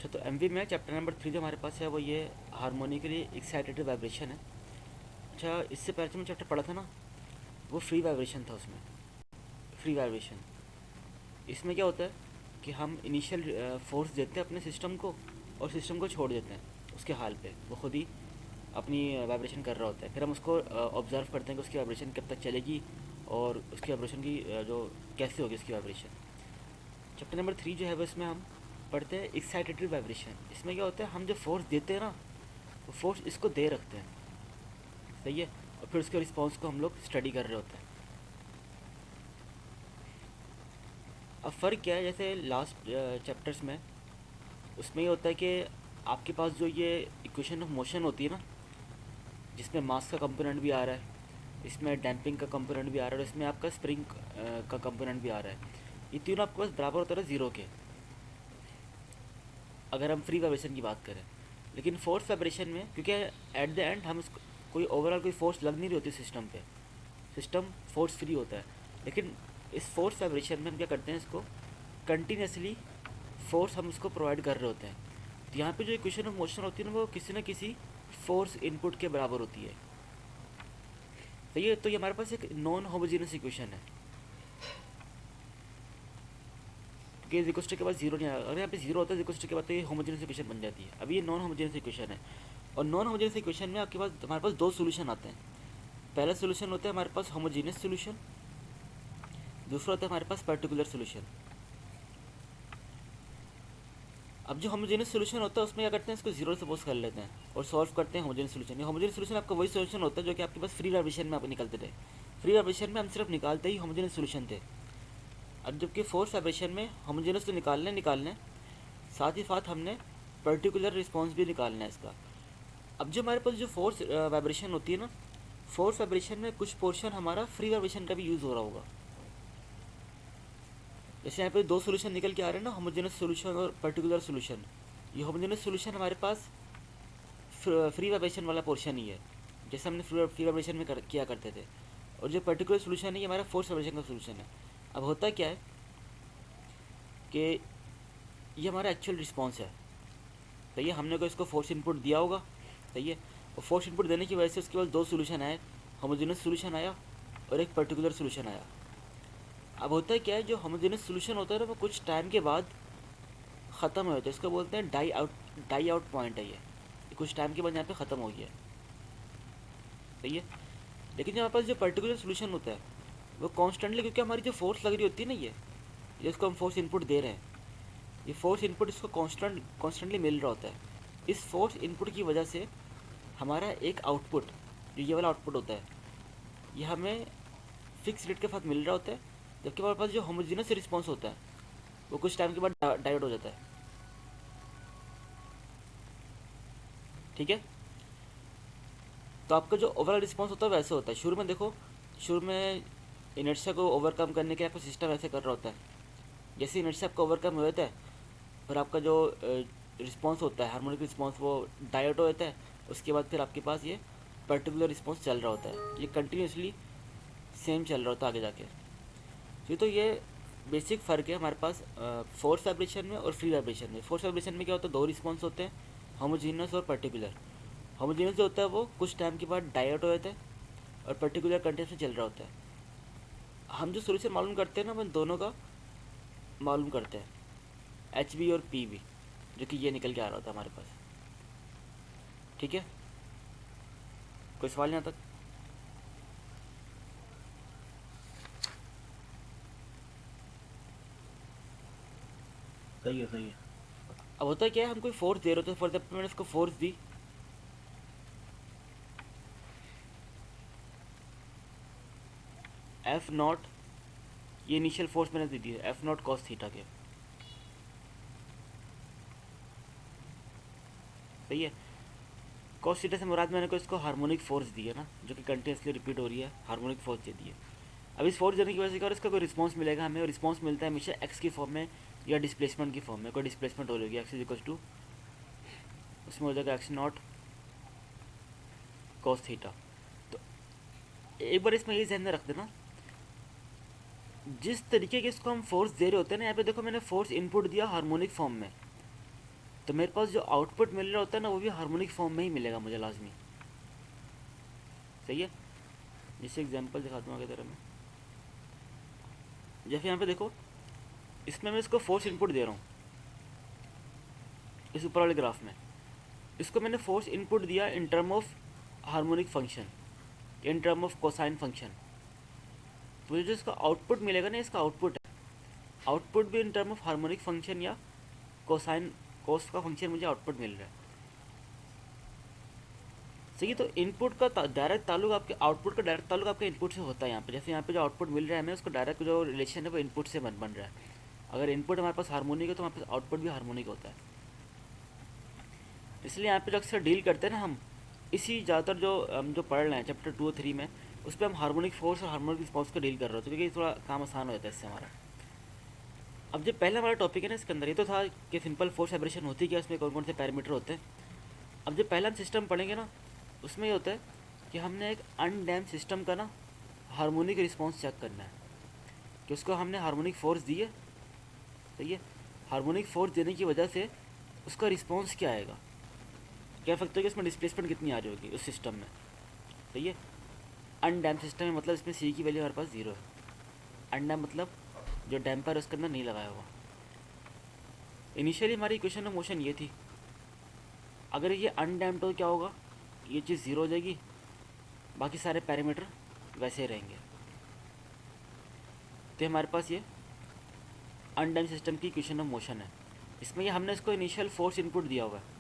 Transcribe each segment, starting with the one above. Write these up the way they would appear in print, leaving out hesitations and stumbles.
अच्छा, तो एमवी में चैप्टर नंबर 3 जो हमारे पास है वो ये हारमोनिकली एक्साइटेड वाइब्रेशन है। अच्छा, इससे पहले जो मैं चैप्टर पढ़ा था ना, वो फ्री वाइब्रेशन था। उसमें फ्री वाइब्रेशन, इसमें क्या होता है कि हम इनिशियल फोर्स देते हैं अपने सिस्टम को और सिस्टम को छोड़ देते हैं उसके हाल पे। वो खुद ही अपनी वाइब्रेशन कर रहा होता है, फिर हम उसको ऑब्जर्व करते हैं कि उसकी वाइब्रेशन कब तक चलेगी और उसकी वाइब्रेशन की जो कैसे होगी उसकी वाइब्रेशन। चैप्टर नंबर 3 जो है वो इसमें हम पढ़ते हैं एक्साइटेड वाइब्रेशन। इसमें क्या होता है, हम जो फोर्स देते हैं ना, वो फोर्स इसको दे रखते हैं, सही है, और फिर उसके रिस्पॉन्स को हम लोग स्टडी कर रहे होते हैं। अब फ़र्क क्या है, जैसे लास्ट चैप्टर्स में उसमें ये होता है कि आपके पास जो ये इक्वेशन ऑफ मोशन होती है ना, जिसमें मास का कंपोनेंट भी आ रहा है, इसमें डैम्पिंग का कंपोनेंट भी आ रहा है और इसमें आपका स्प्रिंग का कंपोनेंट भी आ रहा है, ये तीनों आपके पास बराबर होता है ज़ीरो के, अगर हम फ्री वाइब्रेशन की बात करें। लेकिन फोर्स वाइब्रेशन में, क्योंकि एट द एंड हम उसको कोई ओवरऑल कोई फोर्स लग नहीं रही होती सिस्टम पे, सिस्टम फोर्स फ्री होता है। लेकिन इस फोर्स वाइब्रेशन में हम क्या करते हैं, इसको कंटिन्यूसली फोर्स हम उसको प्रोवाइड कर रहे होते हैं। तो यहाँ पे जो इक्वेशन ऑफ मोशन होती है ना, वो किसी न किसी फोर्स इनपुट के बराबर होती है। तो ये हमारे पास एक नॉन होमोजीनियस इक्वेशन है, क्योंकि जिकोस्टिक के बाद जीरो नहीं आएगा। अगर यहाँ पे जीरो होता है जिकोस्टिक के बाद, तो ये होमोजीनियस इक्वेशन बन जाती है। अभी ये नॉन होमोजीनियस इक्वेशन है, और नॉन होमोजीनियस इक्वेशन में आपके पास हमारे पास दो सोल्यूशन आते हैं। पहला सोल्यूशन होता है हमारे पास होमोजीनियस सोल्यूशन, दूसरा होता है हमारे पास पर्टिकुलर सोल्यूशन। अब जो होमोजेनियस सोल्यूशन होता है उसमें क्या करते हैं, इसको जीरो सपोज कर लेते हैं और सॉल्व करते हैं होमोजेनियस सोल्यूशन। ये होमोजेनियस सोल्यूशन आपका वही सोल्यूशन होता है जो कि आपके पास फ्री वाइब्रेशन में आप निकलते थे। फ्री वाइब्रेशन में हम सिर्फ निकालते ही होमोजेनियस सोल्यूशन थे। अब जबकि फोर्स वाइब्रेशन में होमोजेनियस तो निकालने साथ ही साथ हमने पर्टिकुलर रिस्पॉन्स भी निकालना है इसका। अब जो हमारे पास जो फोर्स वाइब्रेशन होती है ना, फोर्स वाइब्रेशन में कुछ पोर्शन हमारा फ्री वाइब्रेशन का भी यूज़ हो रहा होगा। जैसे यहाँ पे दो सोल्यूशन निकल के आ रहे हैं ना, होमोजेनियस सोल्यूशन और पर्टिकुलर सोल्यूशन। ये होमोजेनियस सोल्यूशन हमारे पास फ्री वाइब्रेशन वाला पोर्शन ही है, जैसे हमने फ्री वाइब्रेशन में किया करते थे। और जो पर्टिकुलर सोल्यूशन है ये हमारा फोर्स वाइब्रेशन का सोल्यूशन है। अब होता क्या है कि ये हमारा एक्चुअल रिस्पॉन्स है, सही है। हमने को इसको फोर्स इनपुट दिया होगा, सही है, और फोर्स इनपुट देने की वजह से उसके बाद दो सोल्यूशन आए, होमोजेनियस सोल्यूशन आया और एक पर्टिकुलर सोल्यूशन आया। अब होता है क्या है, जो होमोजेनियस सोल्यूशन होता है ना, वो कुछ टाइम के बाद ख़त्म हो जाता है। इसको बोलते हैं डाई आउट पॉइंट है ये कुछ टाइम के बाद यहाँ पे ख़त्म हो गया, सही है। लेकिन जो हमारे पास जो पर्टिकुलर सोल्यूशन होता है वो कॉन्स्टेंटली, क्योंकि हमारी जो फोर्स लग रही होती है ना, ये जिसको हम फोर्स इनपुट दे रहे हैं, ये फोर्स इनपुट इसको कॉन्स्टेंटली मिल रहा होता है। इस फोर्स इनपुट की वजह से हमारा एक आउटपुट, जो ये वाला आउटपुट होता है, ये हमें फिक्स रेट के साथ मिल रहा होता है। जबकि हमारे पास जो होमोजेनियस रिस्पॉन्स होता है वो कुछ टाइम के बाद डाइवर्ट हो जाता है, ठीक है। तो आपका जो ओवरऑल रिस्पॉन्स होता है वैसे होता है। शुरू में देखो, शुरू में इनर्शिया को ओवरकम करने के लिए आपका सिस्टम ऐसे कर रहा होता है। जैसे इनर्शिया आपका ओवरकम हो जाता है, फिर आपका जो रिस्पॉन्स होता है, हार्मोनिक रिस्पॉन्स, वो डाइवर्ट हो जाता है। उसके बाद फिर आपके पास ये पर्टिकुलर रिस्पॉन्स चल रहा होता है, ये कंटिन्यूसली सेम चल रहा होता है आगे जाके। तो ये बेसिक फ़र्क है हमारे पास फोर्स वाइब्रेशन में और फ्री वाइब्रेशन में। फोर्स वाइब्रेशन में क्या होता है, दो रिस्पॉन्स होते हैं, होमोजीनियस और पर्टिकुलर। होमोजीनियस जो होता है वो कुछ टाइम के बाद डाइवर्ट हो जाता है और पर्टिकुलर कंटेंट में चल रहा होता है। हम जो सोल्यूशन मालूम करते हैं ना, वो दोनों का मालूम करते हैं, एच बी और पी बी, जो कि ये निकल के आ रहा होता है हमारे पास, ठीक है। कोई सवाल यहाँ तक? सही है सही है। अब होता है क्या है, हम कोई फोर्स दे रहे होते हैं, फॉर एग्जाम्पल मैंने इसको फोर्स दी, एफ नॉट, ये इनिशियल फोर्स मैंने दे दी है एफ नॉट कॉस थीटा के, सही है। कॉस थीटा से मुराद मैंने को इसको हार्मोनिक फोर्स दी है ना, जो कि कंटिन्यूसली रिपीट हो रही है, हार्मोनिक फोर्स दे दी है। अब इस फोर्स देने की वजह से क्या, और इसका कोई रिस्पॉन्स मिलेगा हमें, और रिस्पॉन्स मिलता है हमेशा एक्स की फॉर्म में या डिस्प्लेसमेंट की फॉर्म में। कोई डिस्प्लेसमेंट हो जाएगी एक्स इज इक्वल टू, उसमें हो जाएगा एक्स नॉट कॉस थीटा। तो एक बार इसमें ये ध्यान में रख देना, जिस तरीके के इसको हम फोर्स दे रहे होते हैं ना, यहाँ पे देखो मैंने फोर्स इनपुट दिया हार्मोनिक फॉर्म में, तो मेरे पास जो आउटपुट मिल रहा होता है ना, वो भी हार्मोनिक फॉर्म में ही मिलेगा मुझे लाजमी। सही है। जैसे एग्जांपल दिखाता हूँ आगे तरह में। जैसे यहाँ पे देखो, इसमें मैं इसको फोर्स इनपुट दे रहा हूँ, इस ऊपर वाले ग्राफ में इसको मैंने फोर्स इनपुट दिया in term of harmonic function, in term of cosine function. तो मुझे जो इसका आउटपुट मिलेगा ना, इसका आउटपुट है, आउटपुट भी in term of harmonic function या कोसाइन कोस का फंक्शन मुझे आउटपुट मिल रहा है। सही। तो इनपुट का डायरेक्ट ताल्लुक आपके आउटपुट का डायरेक्ट ताल्लुक आपके इनपुट से होता है यहाँ पे। जैसे यहाँ पे जो आउटपुट मिल रहा है हमें, उसका डायरेक्ट जो रिलेशन है वो इनपुट से बन रहा है। अगर इनपुट हमारे पास हार्मोनिक है तो हमारे पास आउटपुट भी हार्मोनिक होता है। इसलिए यहाँ पे जो अक्सर डील करते हैं ना हम, इसी ज़्यादातर जो हम जो पढ़ रहे हैं चैप्टर 2 और 3 में, उस पर हम हार्मोनिक फोर्स और हार्मोनिक रिस्पॉन्स को डील कर रहे होते हैं, क्योंकि थोड़ा काम आसान हो जाता है इससे हमारा। अब जो पहला हमारा टॉपिक है ना इसके अंदर, ये तो था कि सिंपल फोर्स वाइब्रेशन होती क्या, इसमें कौन कौन से पैरामीटर होते हैं। अब जो पहला हम सिस्टम पढ़ेंगे ना, उसमें ये होता है कि हमने एक अनडैम्ड सिस्टम का ना हार्मोनिक रिस्पॉन्स चेक करना है, कि उसको हमने हार्मोनिक फोर्स दी है। सही है। हार्मोनिक फोर्स देने की वजह से उसका रिस्पॉन्स क्या आएगा, कह सकते हो कि इसमें डिस्प्लेसमेंट कितनी आ रही होगी उस सिस्टम में। सही है। अनडैम्प सिस्टम है, मतलब इसमें सी की वैल्यू हमारे पास 0 है। अनडैम्प मतलब जो डैम्पर है उसके अंदर नहीं लगाया हुआ। इनिशियली हमारी इक्वेशन ऑफ मोशन ये थी, अगर ये अनडैम्प्ड तो क्या होगा, ये चीज़ 0 हो जाएगी, बाकी सारे पैरामीटर वैसे ही रहेंगे। तो हमारे पास ये अनडैम्प्ड सिस्टम की इक्वेशन ऑफ मोशन है। इसमें ये हमने इसको इनिशियल फोर्स इनपुट दिया हुआ है।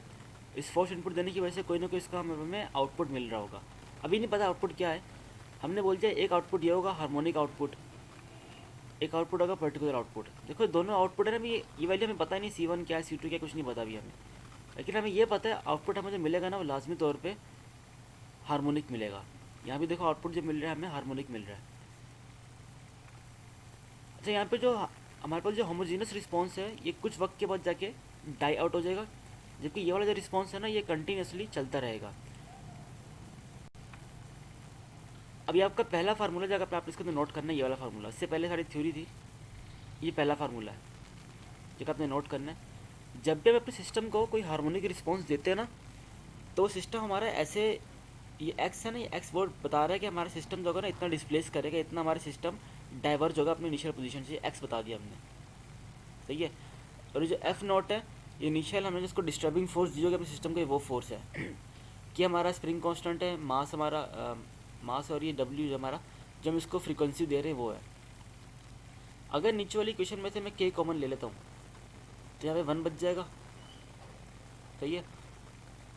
इस फोर्स इनपुट देने की वजह से कोई ना कोई इसका हमें आउटपुट मिल रहा होगा। अभी नहीं पता आउटपुट क्या है, हमने बोल दिया एक आउटपुट ये होगा हार्मोनिक आउटपुट, एक आउटपुट होगा पर्टिकुलर आउटपुट। देखो दोनों आउटपुट है ना, अभी ये वैल्यू हमें पता नहीं C1 क्या है C2 क्या, कुछ नहीं पता अभी हमें, लेकिन हमें ये पता है आउटपुट हमें जो मिलेगा ना वो लाजमी तौर पे हार्मोनिक मिलेगा। यहाँ भी देखो आउटपुट जो मिल रहा है हमें हार्मोनिक मिल रहा है। अच्छा, यहाँ पे जो हमारे पास जो होमोजीनस रिस्पॉन्स है, ये कुछ वक्त के बाद जाके डाई आउट हो जाएगा, जबकि ये वाला जो रिस्पॉन्स है ना, ये कंटिन्यूसली चलता रहेगा। अभी आपका पहला फार्मूला जो अगर आप इसके अंदर नोट करना है, ये वाला फार्मूला, इससे पहले सारी थ्योरी थी, ये पहला फार्मूला है जो आपने नोट करना है। जब भी हम अपने सिस्टम को कोई हार्मोनिक रिस्पॉन्स देते हैं ना, तो सिस्टम हमारा ऐसे, ये एक्स है ना, ये एक्स बोर्ड बता रहा है कि हमारा सिस्टम जो होगा ना इतना डिस्प्लेस करेगा, इतना हमारा सिस्टम डाइवर्ज होगा अपनी इनिशियल पोजीशन से, एक्स बता दिया हमने। सही है। और ये जो एफ नॉट है, ये इनिशियल हमने जिसको डिस्टर्बिंग फोर्स दी होगी अपने सिस्टम का, वो फोर्स है कि हमारा स्प्रिंग कांस्टेंट है, मास हमारा मास, और ये डब्ल्यू जो हमारा, जो हम इसको फ्रीक्वेंसी दे रहे हैं वो है। अगर नीचे वाली इक्वेशन में से मैं के कॉमन ले लेता हूँ तो यहाँ पे 1 बच जाएगा। सही है।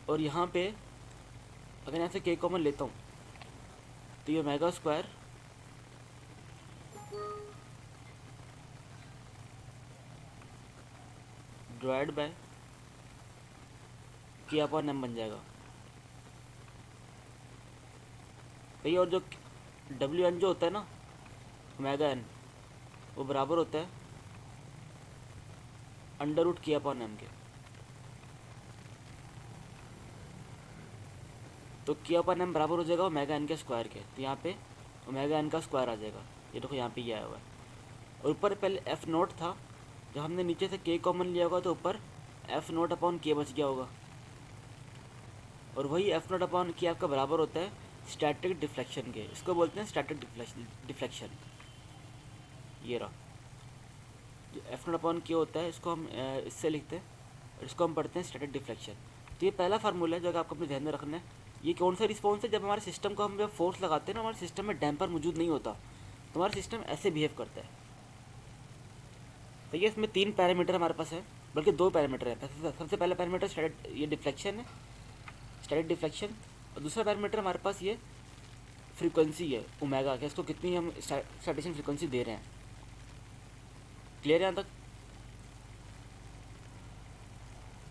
और यहाँ पे अगर यहाँ से के कॉमन लेता हूँ तो ये ओमेगा स्क्वायर डिवाइड बाय के अपॉन एम बन जाएगा। सही। और जो डब्ल्यू एन जो होता है ना, ओमेगा एन, वो बराबर होता है अंडर रूट के अपॉन एम के। तो के अपॉन एम बराबर हो जाएगा ओमेगा एन के स्क्वायर के, तो यहाँ पे ओमेगा एन का स्क्वायर आ जाएगा। ये देखो यहाँ पे ये आया हुआ है। और ऊपर पहले एफ नोट था, जब हमने नीचे से के कॉमन लिया होगा तो ऊपर एफ नोट अपॉन के बच गया होगा। और वही एफ नोट अपॉन के आपका बराबर होता है स्टैटिक डिफ्लेक्शन के, इसको बोलते हैं स्टैटिक डिफ्लेक्शन। ये रहा जो एफ नोट अपॉन के होता है, इसको हम इससे लिखते हैं, और इसको हम पढ़ते हैं स्टैटिक डिफ्लेक्शन। तो ये पहला फार्मूला है जो आपको अपने ध्यान में रखना है। ये कौन सा रिस्पॉन्स है, जब हमारे सिस्टम को हम जब फोर्स लगाते हैं ना, हमारे सिस्टम में डैम्पर मौजूद नहीं होता, तो हमारा सिस्टम ऐसे बिहेव करता है। तो ये इसमें 3 पैरामीटर हमारे पास है, बल्कि 2 पैरामीटर है। सबसे पहला पैरामीटर ये डिफ्लेक्शन है, स्टैटिक डिफ्लेक्शन। और दूसरा पैरामीटर हमारे पास ये फ्रीक्वेंसी है ओमेगा, कि इसको कितनी हम स्टैटिशन फ्रीक्वेंसी दे रहे हैं। क्लियर है यहाँ तक?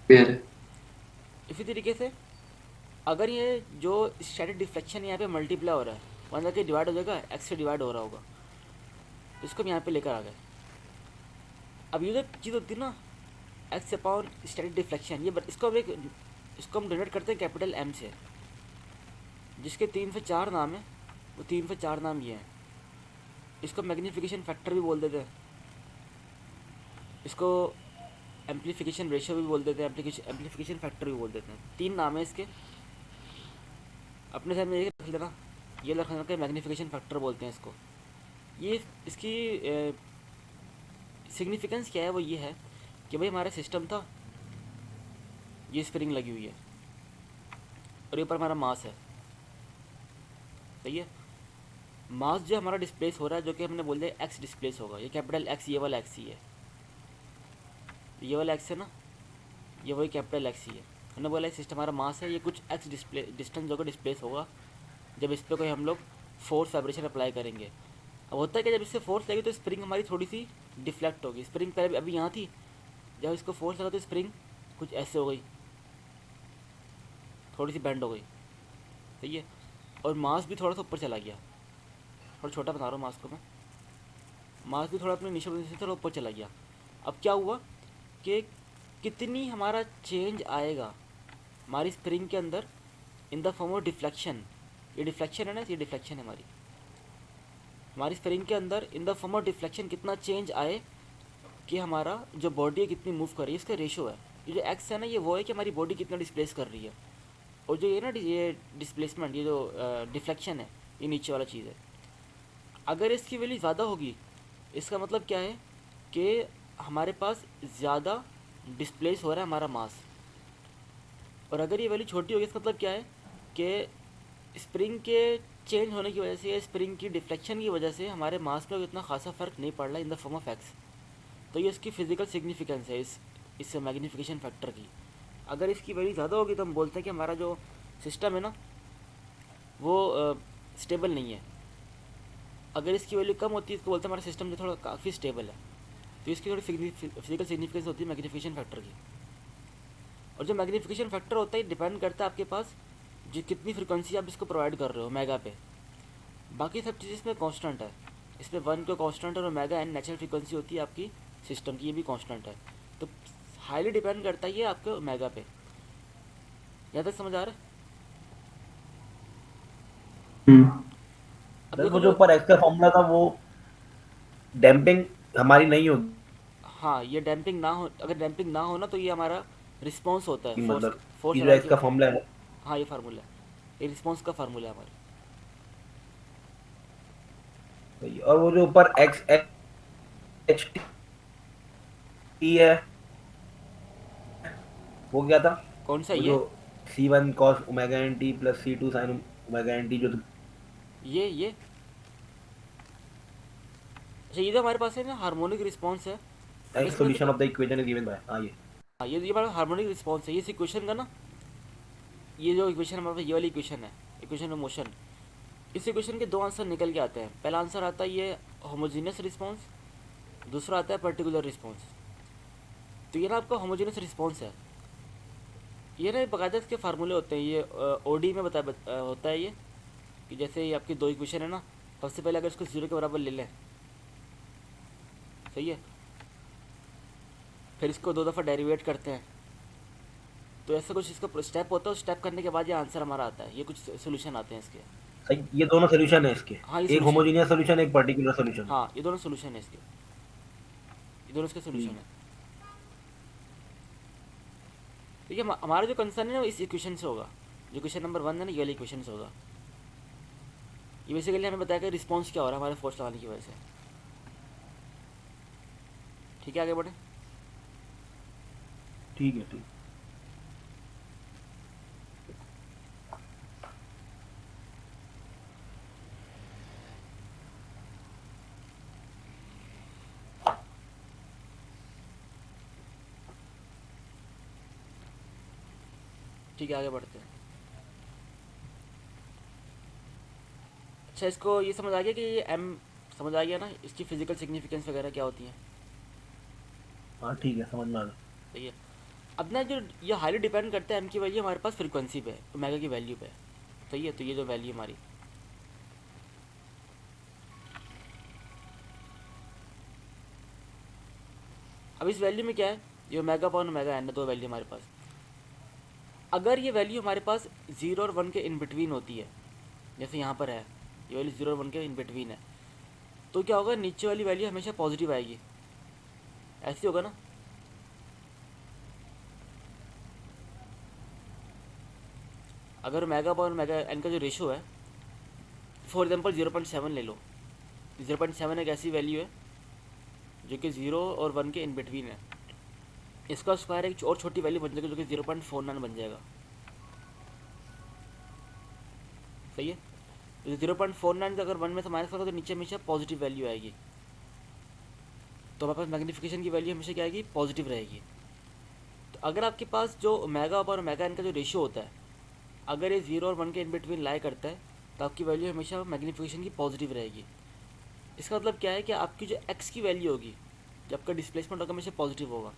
क्लियर है। इसी तरीके से अगर ये जो स्टैटिक डिफ्लेक्शन यहाँ पे मल्टीप्लाई हो रहा है, वहाँ जाके डिवाइड हो जाएगा, एक्स से डिवाइड हो रहा होगा, तो इसको हम यहाँ पे लेकर आ गए। अब ये जो चीज़ होती है ना एक्स अपॉन स्टैटिक डिफ्लेक्शन, ये इसको हम डिनोट करते हैं कैपिटल एम से, जिसके 3 से 4 नाम है। वो 3 से 4 नाम ये हैं। इसको मैग्नीफिकेशन फैक्टर भी बोल देते हैं, इसको एम्पलीफिकेशन रेशियो भी बोल देते हैं, एम्पलीफिकेशन फैक्टर भी बोल देते हैं। 3 नाम है इसके, अपने ध्यान में ये रख लेना। ये रखना कि मैग्नीफिकेशन फैक्टर बोलते हैं इसको। ये इसकी सिग्निफिकेंस क्या है, वो ये है कि भाई हमारा सिस्टम था, ये स्प्रिंग लगी हुई है और ये ऊपर हमारा मास है, सही है। मास जो हमारा डिस्प्लेस हो रहा है, जो कि हमने बोल दिया एक्स डिस्प्लेस होगा, ये कैपिटल एक्स, ये वाला एक्स ही है, ये वाला एक्स है ना, ये वही कैपिटल एक्स ही है। हमने बोला सिस्टम हमारा मास है, ये कुछ एक्स डिस्टेंस जो डिस्प्लेस होगा जब इस पर कोई हम लोग फोर्स वाइब्रेशन अप्लाई करेंगे। अब होता है कि जब इससे फोर्स लगी तो स्प्रिंग हमारी थोड़ी सी डिफ्लेक्ट होगी। स्प्रिंग पहले अभी यहाँ थी, जब इसको फोर्स लगा तो स्प्रिंग कुछ ऐसे हो गई, थोड़ी सी बेंड हो गई, सही है। और मास भी थोड़ा सा ऊपर चला गया, थोड़ा छोटा बता रहा हूँ मास को मैं, मास भी थोड़ा अपने इनिशियल पोजीशन से थोड़ा ऊपर चला गया। अब क्या हुआ कि कितनी हमारा चेंज आएगा हमारी स्प्रिंग के अंदर in the form of deflection. ये डिफ्लेक्शन है ना, ये डिफ्लेक्शन है हमारी स्प्रिंग के अंदर in the form of deflection कितना चेंज आए कि हमारा जो बॉडी है कितनी मूव कर रही है, इसका रेशो है। ये जो एक्स है ना, ये वो है कि हमारी बॉडी कितना डिस्प्लेस कर रही है, और जो ये ना ये डिस्प्लेसमेंट, ये जो डिफ्लेक्शन है, ये नीचे वाला चीज़ है। अगर इसकी वैल्यू ज़्यादा होगी, इसका मतलब क्या है कि हमारे पास ज़्यादा डिस्प्लेस हो रहा है हमारा मास। और अगर ये वैल्यू छोटी होगी, इसका मतलब क्या है कि स्प्रिंग के चेंज होने की वजह से या स्प्रिंग की डिफ्लेक्शन की वजह से हमारे मास में इतना खासा फ़र्क नहीं पड़ रहा in the form of x. तो ये इसकी फिजिकल सिग्निफिकेंस है इस मैग्नीफिकेशन फैक्टर की। अगर इसकी वैल्यू ज़्यादा होगी तो हम बोलते हैं कि हमारा जो सिस्टम है ना वो स्टेबल नहीं है। अगर इसकी वैल्यू कम होती है, इसको बोलते हैं हमारा सिस्टम जो थोड़ा काफ़ी स्टेबल है। तो इसकी थोड़ी फिजिकल सिग्निफिकेंस होती है मैग्नीफिकेशन फैक्टर की। और जो मैग्नीफिकेशन फैक्टर होता है डिपेंड करता है आपके पास जो कितनी फ्रिक्वेंसी आप इसको प्रोवाइड कर रहे हो मेगा पे। बाकी सब चीज़ इसमें कांस्टेंट है, इसमें 1 का कांस्टेंट और मेगा एन नेचुरल फ्रिक्वेंसी होती है आपकी सिस्टम की, ये भी कांस्टेंट है। तो हाईली डिपेंड करता है ये आपके मेगा पे। यहाँ तक समझ आ रहा है? अब सर देखो वो जो जो, ऊपर एक्स का फॉर्मूला था वो डैम्पिंग हमारी नहीं होगी, हाँ ये डैम्पिंग ना हो, अगर डैम्पिंग ना हो ना तो ये हमारा रिस्पॉन्स होता है फोर्स, मतलब फोर्स ये जो लगाने एक्स की। का फॉर्मूला है। हाँ ये फार्मूला है, ये रिस्पॉन्स का फार्मूला है हमारा। वही, और वो जो ऊपर एक्स एच टी है वो क्या था? कौन सा वो जो ये? C1 cos omega n t plus C2 sin omega n t जो ये अच्छा, ये तो हमारे पास है ना हार्मोनिक रिस्पॉन्स है। अब इसमें सॉल्यूशन देखो, of the equation is given by, हाँ ये हाँ ये हमारा हार्मोनिक रिस्पॉन्स है। ये इस इक्वेशन का ना, ये जो इक्वेशन हमारे पास ये वाली इक्वेशन है, इक्वेशन ऑफ मोशन, इस इक्वेशन के 2 आंसर निकल के आते हैं। पहला आंसर आता है ये होमोजीनियस रिस्पॉन्स, दूसरा आता है पर्टिकुलर रिस्पॉन्स। तो ये ना आपका होमोजीनियस रिस्पॉन्स है, ये ना बाकायदा इसके फार्मूले होते हैं। ये ओडी में होता है ये, कि जैसे ये आपकी 2 इक्वेशन है ना, सबसे पहले अगर इसको 0 के बराबर ले लें, सही है, फिर इसको 2 दफ़ा डेरिवेट करते हैं, तो ऐसा कुछ इसका स्टेप होता है। उस स्टेप करने के बाद ये आंसर हमारा आता है, ये कुछ सोल्यूशन आते हैं इसके। सही। ये दोनों सॉल्यूशन है इसके, हाँ ये एक सोल्यूशन, होमोजेनियस सॉल्यूशन एक पर्टिकुलर सॉल्यूशन। हाँ ये दोनों सोल्यूशन है इसके, ये दोनों इसके सोल्यूशन ठीक। है। ठीक है, हमारा जो कंसर्न है ना इस इक्वेशन से होगा, जो क्वेश्चन नंबर 1 है ना ये वाली इक्वेशन से होगा। ये बेसिकली हमें बताया कि रिस्पॉन्स क्या हो रहा है हमारे फोर्स लगाने की वजह से। ठीक है, आगे बढ़े। ठीक है, ठीक। ठीक है, आगे बढ़ते हैं। अच्छा, इसको ये समझ आ गया कि ये एम समझ आ गया ना, इसकी फिजिकल सिग्निफिकेंस वगैरह क्या होती है। हाँ ठीक है, समझ में आ गया। सही है। अब ना जो ये हाईली डिपेंड करता है एम की वैल्यू हमारे पास फ्रीक्वेंसी पे, ओमेगा की वैल्यू पे। सही है, तो ये जो वैल्यू हमारी, अब इस वैल्यू में क्या है, ये ओमेगा अपॉन ओमेगा एन है, 2 वैल्यू हमारे पास। अगर ये वैल्यू हमारे पास 0 और 1 के इन बिटवीन होती है, जैसे यहाँ पर है ये वैल्यू 0 और 1 के इन बिटवीन है, तो क्या होगा, नीचे वाली वैल्यू हमेशा पॉजिटिव आएगी, ऐसी होगा ना। अगर ओमेगा अपॉन ओमेगा एन का जो रेशो है, फॉर एग्जांपल 0.7 ले लो। 0.7 एक ऐसी वैल्यू है जो कि 0 और 1 के इन बिटवीन है। इसका स्क्वायर एक और छोटी वैल्यू बन जाएगी जो कि 0.49 बन जाएगा। सही है। तो 0.49 अगर 1 में से माइनस करोगे तो नीचे हमेशा पॉजिटिव वैल्यू आएगी। तो हमारे पास मैग्नीफिकेशन की वैल्यू हमेशा क्या आएगी, पॉजिटिव रहेगी। तो अगर आपके पास जो ओमेगा और ओमेगा एन का जो रेशियो होता है, अगर ये 0 और 1 के इन बिटवीन लाई करता है तो आपकी वैल्यू हमेशा मैग्नीफिकेशन की पॉजिटिव रहेगी। इसका मतलब क्या है कि आपकी जो एक्स की वैल्यू होगी, जब आपका डिस्प्लेसमेंट होगा, हमेशा पॉजिटिव होगा।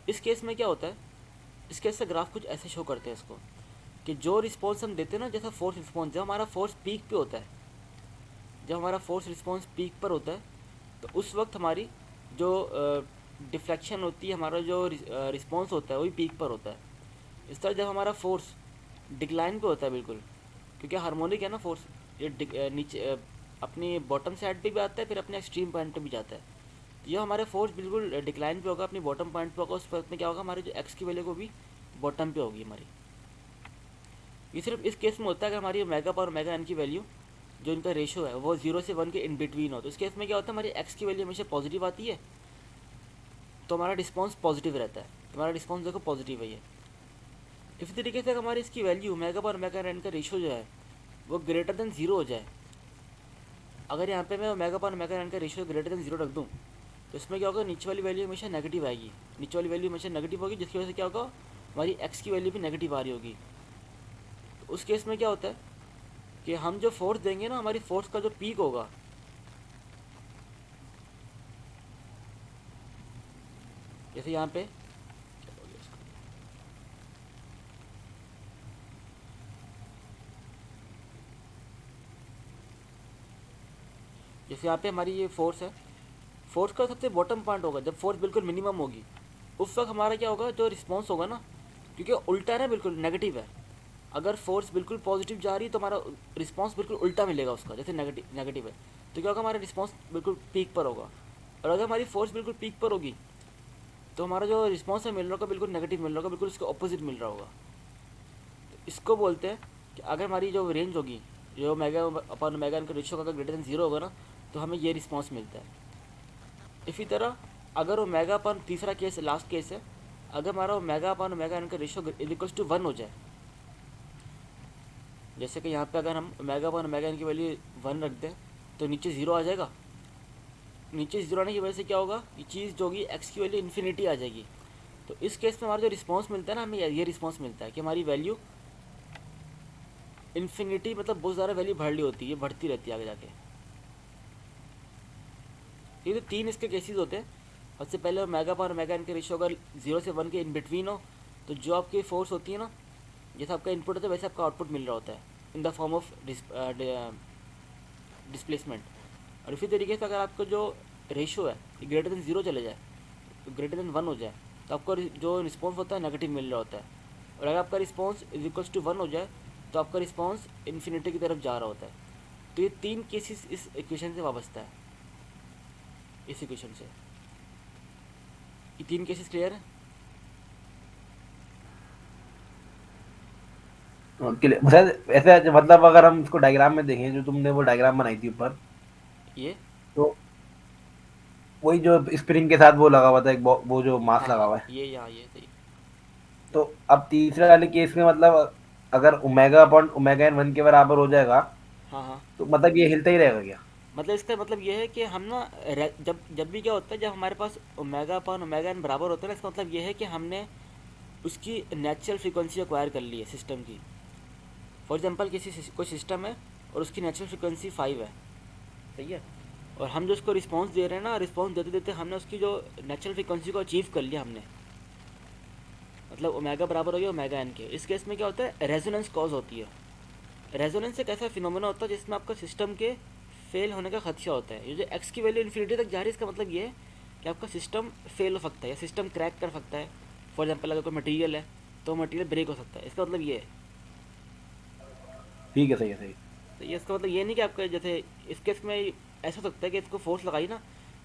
इस केस में क्या होता है, इस केस से ग्राफ कुछ ऐसे शो करते हैं इसको, कि जो रिस्पॉन्स हम देते हैं ना, जैसा फोर्स रिस्पॉन्स, जब हमारा फोर्स पीक पे होता है, जब हमारा फोर्स रिस्पॉन्स पीक पर होता है, तो उस वक्त हमारी जो डिफ्लेक्शन होती है, हमारा जो रिस्पॉन्स होता है, वही पीक पर होता है। इस तरह जब हमारा फोर्स डिक्लाइन पे होता है, बिल्कुल, क्योंकि हार्मोनिक है ना फोर्स, ये नीचे अपनी बॉटम साइड पे भी आता है, फिर अपने एक्सट्रीम पॉइंट पे भी जाता है। तो ये हमारे फोर्स बिल्कुल डिक्लाइन पे होगा, अपनी बॉटम पॉइंट पे होगा। उस वक्त में क्या होगा, हमारी जो एक्स की वैल्यू को भी बॉटम पे होगी हमारी। ये सिर्फ इस केस में होता है अगर हमारी ओमेगा और ओमेगा एन की वैल्यू, जो इनका रेशो है, वो 0 से 1 के इन बिटवीन हो। तो इस केस में क्या होता है, हमारी एक्स की वैल्यू हमेशा पॉजिटिव आती है, तो हमारा रिस्पॉन्स पॉजिटिव रहता है। हमारा रिस्पॉन्स देखो पॉजिटिव है ये। इसी तरीके से अगर हमारी इसकी वैल्यू ओमेगा और ओमेगा एन का रेशो जो है वो ग्रेटर देन 0 हो जाए, अगर यहाँ पे मैं ओमेगा और ओमेगा एन का रेशो ग्रेटर देन 0 रख दूँ, तो इसमें क्या होगा, नीचे वाली वैल्यू हमेशा नेगेटिव आएगी। नीचे वाली वैल्यू हमेशा नेगेटिव होगी, जिसकी वजह से क्या होगा, हमारी एक्स की वैल्यू भी नेगेटिव आ रही होगी। तो उस केस में क्या होता है कि हम जो फोर्स देंगे ना, हमारी फोर्स का जो पीक होगा, जैसे यहाँ पे जैसे यहाँ पे हमारी ये फोर्स है, फोर्स का सबसे बॉटम पॉइंट होगा जब फोर्स बिल्कुल मिनिमम होगी, उस वक्त हमारा क्या होगा, जो रिस्पॉन्स होगा ना, क्योंकि उल्टा है ना, बिल्कुल नेगेटिव है। अगर फोर्स बिल्कुल पॉजिटिव जा रही है तो हमारा रिस्पॉन्स बिल्कुल उल्टा मिलेगा उसका, जैसे नेगेटिव नेगेटिव है, तो क्या होगा, हमारा रिस्पॉन्स बिल्कुल पीक पर होगा। और अगर हमारी फोर्स बिल्कुल पीक पर होगी तो हमारा जो रिस्पॉन्स है मिल रहा होगा, बिल्कुल नेगेटिव मिल रहा होगा, बिल्कुल उसके ऑपोजिट मिल रहा होगा। तो इसको बोलते हैं कि अगर हमारी जो रेंज होगी, जो मेगा अपन मेगा इनका रेशियो का ग्रेटर देन 0 होगा ना, तो हमें ये रिस्पॉन्स मिलता है। इसी तरह अगर ओमेगा अपन, तीसरा केस लास्ट केस है, अगर हमारा ओमेगा अपन ओमेगा इनका रेशियो इक्वल्स टू 1 हो जाए, जैसे कि यहाँ पे अगर हम ओमेगा अपन ओमेगा इन की वैल्यू 1 रख दें, तो नीचे 0 आ जाएगा। नीचे 0 आने की वजह से क्या होगा, ये चीज़ जो होगी, एक्स की वैल्यू इन्फिनिटी आ जाएगी। तो इस केस में हमारा जो रिस्पॉन्स मिलता है ना, हमें ये रिस्पॉन्स मिलता है कि हमारी वैल्यू इन्फिनिटी, मतलब बहुत ज़्यादा वैल्यू बढ़ रही होती है, बढ़ती रहती है आगे जाके। ये तो 3 इसके केसेस होते हैं। सबसे पहले ओमेगा पर ओमेगा इनके रेशियो अगर 0 से 1 के इन बिटवीन हो, तो जो आपकी फोर्स होती है ना, जैसा आपका इनपुट होता है वैसे आपका आउटपुट मिल रहा होता है in the form of displacement. और इसी तरीके से अगर आपका जो रेशियो है ये ग्रेटर देन 0 चले जाए, ग्रेटर देन 1 हो जाए, तो आपका जो रिस्पॉन्स होता है नेगेटिव मिल रहा होता है। और अगर आपका रिस्पॉन्स इज इक्वल्स टू 1 हो जाए, तो आपका रिस्पॉन्स इन्फिनिटी की तरफ जा रहा होता है। तो ये 3 केसेस इस इक्वेशन से वाबस्ता है, इस इक्वेशन से। ये 3 केसेस क्लियर है? ऐसे मतलब अगर हम इसको डायग्राम में देखें, जो तुमने वो डायग्राम बनाई थी ऊपर, ये तो वही जो स्प्रिंग के साथ वो लगा हुआ था, एक वो जो मास हाँ लगा हाँ, हुआ है। ये यहाँ ये सही। तो अब तीसरे वाले केस में मतलब अगर ओमेगा अपॉन ओमेगा एन 1 के बराबर हो जाएगा, हाँ हाँ, तो मतलब ये हिलता ही रहेगा क्या? मतलब इसका मतलब ये है कि हम ना जब जब भी क्या होता है, जब हमारे पास ओमेगा अपन ओमेगा एन बराबर होता है ना, इसका मतलब ये है कि हमने उसकी नेचुरल फ्रीक्वेंसी एक्वायर कर ली है सिस्टम की। फॉर एग्जांपल कोई सिस्टम है और उसकी नेचुरल फ्रीक्वेंसी 5 है, सही है, और हम जो उसको रिस्पॉन्स दे रहे हैं ना, रिस्पॉन्स देते देते हमने उसकी जो नेचुरल फ्रीक्वेंसी को अचीव कर लिया हमने, मतलब ओमेगा बराबर हो गया ओमेगा एन के। इस केस में क्या होता है, रेजोनेंस कॉज होती है। रेजोनेंस एक ऐसा फिनोमेना होता है जिसमें आपका सिस्टम के फेल होने का खदशा होता है। ये जो एक्स की वैल्यू इन्फिनिटी तक जा रही है, इसका मतलब ये है कि आपका सिस्टम फेल हो सकता है या सिस्टम क्रैक कर सकता है। फॉर एग्जांपल अगर कोई मटेरियल है तो मटेरियल ब्रेक हो सकता है, इसका मतलब ये है। ठीक है, सही है, सही। तो ये इसका मतलब ये नहीं कि आपका, जैसे इस केस में ऐसा हो सकता है कि इसको फोर्स लगाई ना,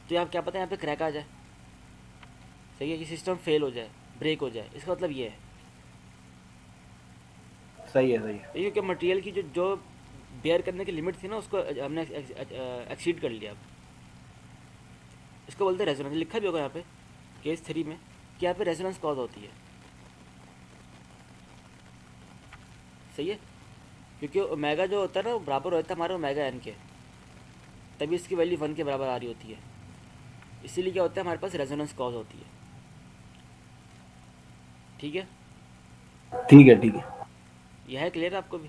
तो आप क्या पता है यहाँ पे क्रैक आ जाए, सही है, कि सिस्टम फेल हो जाए, ब्रेक हो जाए, इसका मतलब ये है। सही है, सही है। क्योंकि मटेरियल की जो जो बेयर करने की लिमिट थी ना, उसको हमने एक्सीड कर लिया। अब इसको बोलते हैं रेजोनेंस। लिखा भी होगा यहाँ पे केस 3 में कि यहाँ पे रेजोनेंस कॉज होती है। सही है, क्योंकि ओमेगा जो होता है ना वो बराबर होता है हमारे ओमेगा एन के, तभी इसकी वैल्यू 1 के बराबर आ रही होती है। इसीलिए क्या होता है, हमारे पास रेजोनेंस कॉज होती है। ठीक है, ठीक है, ठीक है। यह है क्लियर आपको भी?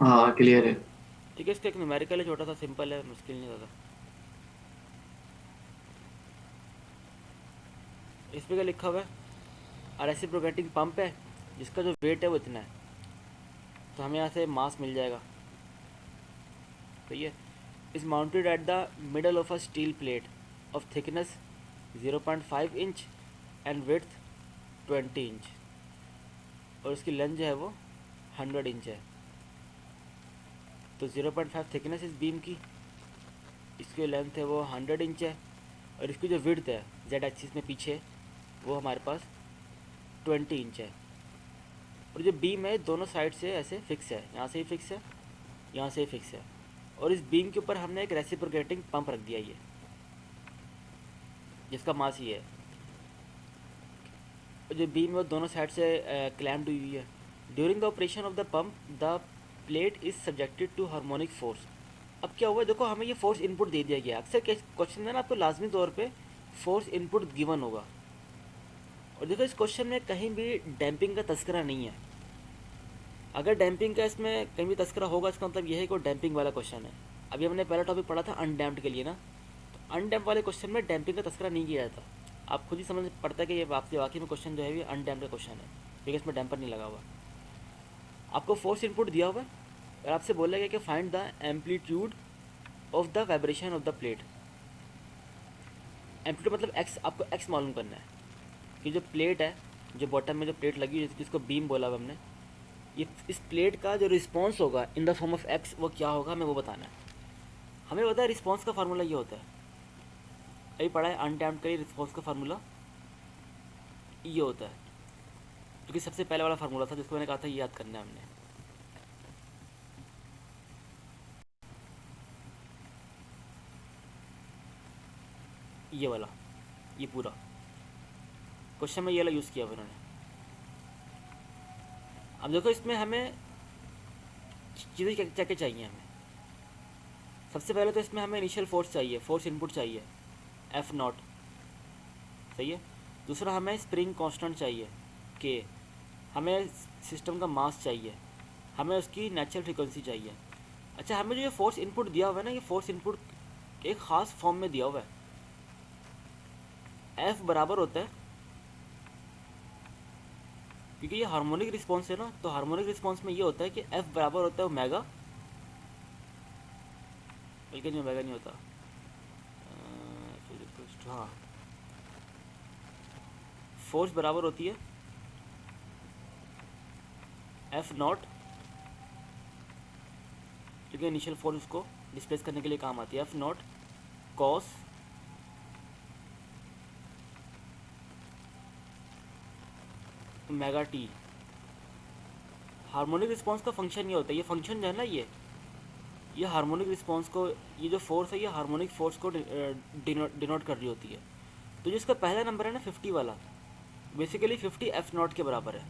हाँ क्लियर है। ठीक है, इसका एक न्यूमेरिकल है, छोटा सा सिंपल है, मुश्किल नहीं ज़्यादा। इस पर क्या लिखा हुआ है, रेसिप्रोकेटिंग पंप है जिसका जो वेट है वो इतना है, तो हमें यहाँ से मास मिल जाएगा। सही है, is mounted at the middle of a steel plate of thickness 0.5 inch and width 20 inch, और इसकी लेंथ जो है वो 100 इंच है। तो 0.5 थिकनेस इस बीम की, इसकी लेंथ है वो 100 इंच है, और इसकी जो विड्थ है जेड एक्सिस में पीछे वो हमारे पास 20 इंच है। और जो बीम है दोनों साइड से ऐसे फिक्स है, यहाँ से ही फिक्स है, यहाँ से ही फिक्स है, और इस बीम के ऊपर हमने एक रेसिप्रोकेटिंग पंप रख दिया, ये जिसका मास ये है। और जो बीम है वो दोनों साइड से क्लैम्प्ड हुई है। During the operation of the pump the plate is subjected to harmonic force. अब क्या हुआ, देखो हमें ये फोर्स इनपुट दे दिया गया। अक्सर क्वेश्चन में ना आपको लाजमी तौर पे फोर्स इनपुट गिवन होगा, और देखो इस क्वेश्चन में कहीं भी डैम्पिंग का तस्करा नहीं है। अगर डैम्पिंग का इसमें कहीं भी तस्करा होगा, इसका मतलब यह है कि वो डैम्पिंग वाला क्वेश्चन है। अभी हमने पहला टॉपिक पढ़ा था अनडैम्प्ड के लिए ना, तो अनडैम्प वाले क्वेश्चन में डैम्पिंग का तस्करा नहीं किया जाता। आप खुद ही समझ पड़ता है कि ये आपके वाकई में क्वेश्चन जो है ये अनडैम्प्ड का क्वेश्चन है, क्योंकि इसमें डैम्पर नहीं लगा हुआ। आपको फोर्स इनपुट दिया हुआ है और आपसे बोला गया कि find the amplitude of the vibration of the plate. Amplitude मतलब एक्स, आपको एक्स मालूम करना है कि जो प्लेट है, जो बॉटम में जो प्लेट लगी हुई है जिसको बीम बोला हुआ हमने, ये इस प्लेट का जो रिस्पॉन्स होगा in the form of x वो क्या होगा, हमें वो बताना है। हमें पता है रिस्पॉन्स का फार्मूला ये होता है, अभी पढ़ा है अनडैम्प्ड का ही रिस्पॉन्स का फार्मूला ये होता है, क्योंकि सबसे पहले वाला फार्मूला था जिसको मैंने कहा था ये याद करना है हमने। ये वाला, ये पूरा क्वेश्चन में ये वाला यूज़ किया हुआ उन्होंने। अब देखो इसमें हमें चीज़ें क्या क्या चाहिए हमें। सबसे पहले तो इसमें हमें इनिशियल फोर्स चाहिए, फोर्स इनपुट चाहिए एफ नॉट। सही है, दूसरा हमें स्प्रिंग कांस्टेंट चाहिए के, हमें सिस्टम का मास चाहिए, हमें उसकी नेचुरल फ्रीक्वेंसी चाहिए। अच्छा, हमें जो ये फोर्स इनपुट दिया हुआ है ना, ये फोर्स इनपुट एक ख़ास फॉर्म में दिया हुआ है। एफ बराबर होता है, क्योंकि ये हार्मोनिक रिस्पॉन्स है ना, तो हार्मोनिक रिस्पॉन्स में ये होता है कि एफ बराबर होता है ओमेगा, बल्कि नहीं ओमेगा नहीं होता, हाँ, फोर्स बराबर होती है एफ नॉट, क्योंकि इनिशियल फोर्स उसको डिस्प्लेस करने के लिए काम आती है, F not cos omega T. Harmonic response का फंक्शन ये होता है, ये फंक्शन जो है ना, ये हार्मोनिक रिस्पॉन्स को, ये जो फोर्स है ये हार्मोनिक फोर्स को डिनोट कर रही होती है। तो जो इसका पहला नंबर है ना 50 वाला, बेसिकली 50 एफ नॉट के बराबर है।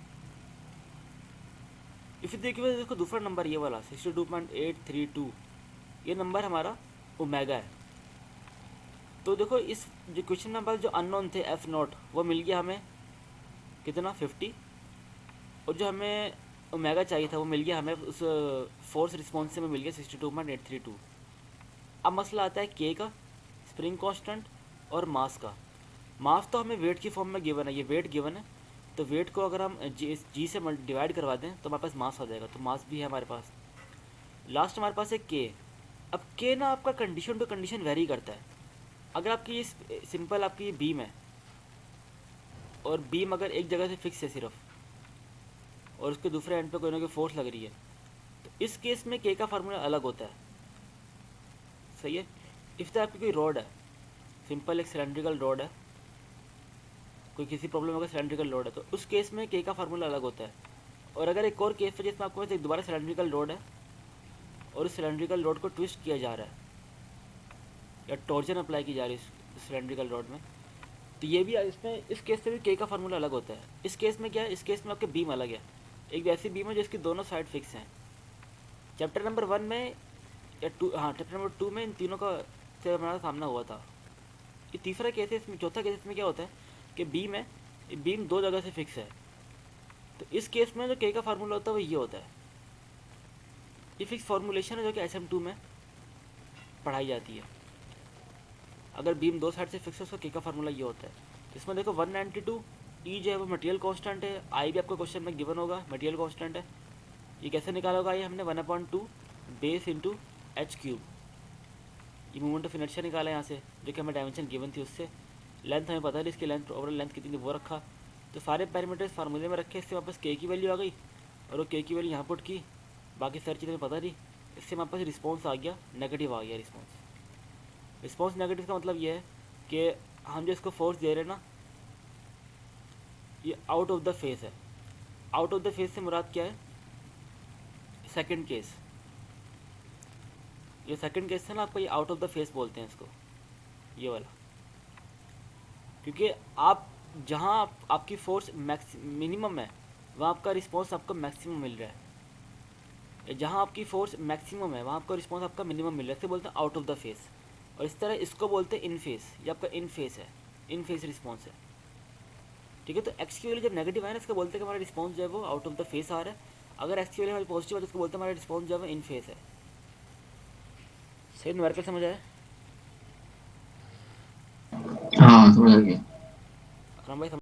इफ़ देखिए देखो दूसरा नंबर ये वाला 62.832, ये नंबर हमारा ओमेगा है। तो देखो इस जो क्वेश्चन नंबर जो अननोन थे एफ नॉट वो मिल गया हमें कितना 50, और जो हमें ओमेगा चाहिए था वो मिल गया हमें उस फोर्स रिस्पॉन्स से, में मिल गया 62.832। अब मसला आता है के का, स्प्रिंग कांस्टेंट और मास का। मास तो हमें वेट की फॉर्म में गिवन है, ये वेट गिवन है, तो वेट को अगर हम जी से डिवाइड करवा दें तो हमारे पास मास आ जाएगा, तो मास भी है हमारे पास। लास्ट हमारे पास है के। अब के ना आपका कंडीशन टू कंडीशन वेरी करता है। अगर आपकी ये सिंपल आपकी ये बीम है, और बीम अगर एक जगह से फिक्स है सिर्फ, और उसके दूसरे एंड पे कोई ना कोई फोर्स लग रही है, तो इस केस में के का फार्मूला अलग होता है। सही है, इस तरह आपकी कोई रॉड है, सिंपल एक सिलेंड्रिकल रॉड है, कोई किसी प्रॉब्लम होगा सिलेंड्रिकल रॉड है, तो उस केस में के का फार्मूला अलग होता है। और अगर एक और केस है जिसमें आपके पास एक दोबारा सिलेंड्रिकल रोड है और उस सिलेंड्रिकल रोड को ट्विस्ट किया जा रहा है या टॉर्जन अप्लाई की जा रही है सिलेंड्रिकल रोड में, तो ये भी इसमें इस केस से भी के का फार्मूला अलग होता है। इस केस में क्या है, इस केस में आपके बीम अलग है। एक ऐसी बीम है जिसकी दोनों साइड फिक्स हैं। चैप्टर नंबर 1 में या 2, हाँ चैप्टर नंबर 2 में इन तीनों का से हमारा सामना हुआ था। ये तीसरा केस है, इसमें चौथा केस में क्या होता है कि बीम है, ये बीम दो जगह से फिक्स है। तो इस केस में जो के का फार्मूला होता है वो ये होता है। ये फिक्स फॉर्मूलेशन है जो कि SM2 में पढ़ाई जाती है। अगर बीम दो साइड से फिक्स है उसका के का फार्मूला ये होता है। इसमें देखो 192 ई जो है वो मटेरियल कांस्टेंट है। आई भी आपको क्वेश्चन में गिवन होगा, मटेरियल कांस्टेंट है। ये कैसे निकाला होगा, ये हमने 1/2 बेस इंटू h3। ये मूवमेंट ऑफ इनर्शिया निकाला है यहाँ से, जो कि हमें डायमेंशन गिवन थी उससे। लेंथ हमें पता है इसकी, लेंथ ओवरऑल लेंथ कितनी थी वो रखा। तो सारे पैरामीटर्स फार्मूले में रखे, इससे वापस के की वैल्यू आ गई और वो के की वैल्यू यहाँ पुट की। बाकी सारी चीज़ें पता नहीं। इससे हमारे पास रिस्पॉन्स आ गया, नेगेटिव आ गया रिस्पॉन्स। रिस्पॉन्स नेगेटिव का मतलब ये है कि हम जो इसको फोर्स दे रहे हैं ना, ये आउट ऑफ द फेस है। आउट ऑफ द फेस से मुराद क्या है, सेकंड केस। ये सेकंड केस है ना आपको, ये आउट ऑफ द फेस बोलते हैं इसको, ये वाला। क्योंकि आप जहाँ आपकी फोर्स मिनिमम है वहाँ आपका रिस्पॉन्स आपको मैक्सिमम मिल रहा है। जहाँ आपकी फोर्स मैक्सिमम है वहाँ आपका रिस्पॉन्स आपका मिनिमम मिल रहा है, इसे बोलते हैं आउट ऑफ द फेस। और इस तरह इसको बोलते हैं इन फेस, ये आपका इन फेस है, इन फेस रिस्पॉन्स है। ठीक है, तो एक्स की वैल्यू जब नेगेटिव है ना, इसको बोलते हैं कि हमारा रिस्पॉन्स जो है वो आउट ऑफ द फेस आ रहा है। अगर एक्स की वैल्यू हमारी पॉजिटिव है तो इसको बोलते हैं हमारा रिस्पॉन्स जो है इन फेस है। सही न्यूमेरिकल समझ आया? हाँ समझ गया। अकरम भाई